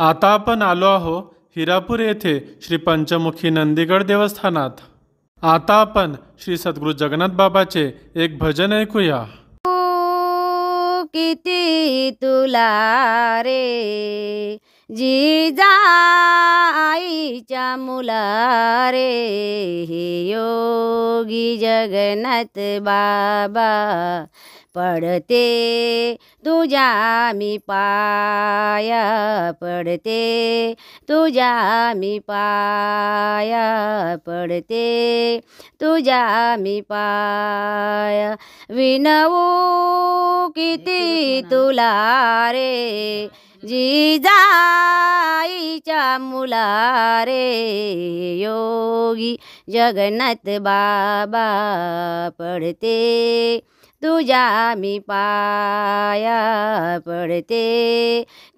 आता आपण आलो आहो हिरापूर येथे श्री पंचमुखी नंदीगड देवस्थानात। आता आपण श्री सद्गुरू जगन्नाथ बाबाचे एक भजन ऐकूया। किती तुला रे जिजाईच्या मुला रे, हे योगी जगन्नाथ बाबा पडते तुझ्या मी पाया, पडते तुझ्या मी पाया, पडते तुझ्या मी पाया। विनवू किती तुला रे जिजाईच्या मुला रे, योगी जगन्नाथ बाबा पडते तुझ्या मी पाया, पडते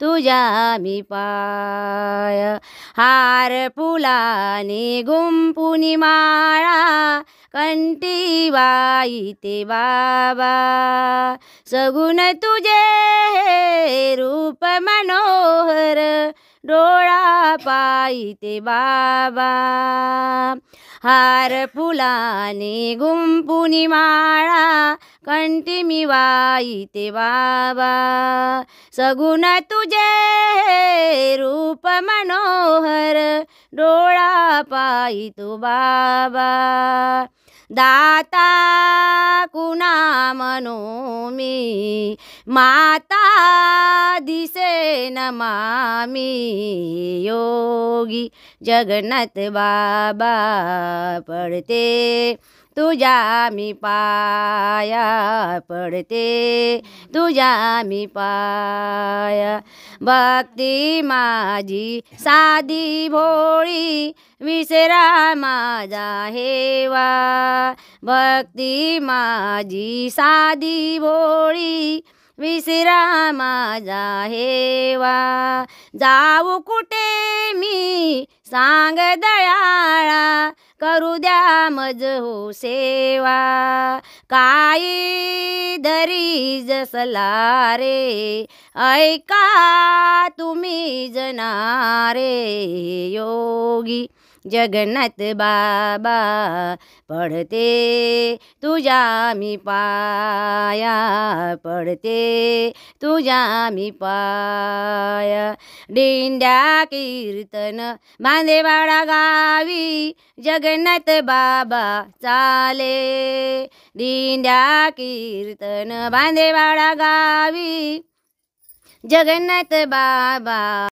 तुझ्या मी पाया। हार फुलाने गुंपुनी माळा कंठी वाईते बाबा, सगुण तुझे रूप मनोहर डोळा पाईते बाबा। हार फुलाने गुंपुनी माळा कंठी मी वाईते बाबा, सगुण तुझे रूप मनोहर डोळा पाईतो बाबा। दाता कुणा म्हणू मी माता दिसे न मामी, योगी जगन्नाथ बाबा पडते तुझ्या मी पाया, पडते तुझ्या मी पाया। भक्ती माझी साधी भोळी विसरा माझा हेवा, भक्ती माझी साधी भोळी विसरा माझा हेवा। जाऊ कुठे मी सांग दयाळा, करू द्या मज हो सेवा। काही धरी जसला रे ऐका तुम्ही जनारे, योगी जगन्नाथ बाबा पडते तुझ्या मी पाया, पडते तुझ्या मी पाया। दिंड्या कीर्तन बांदेवाडा गावी जगन्नाथ बाबा चाले, दिंड्या कीर्तन बांदेवाडा गावी जगन्नाथ बाबा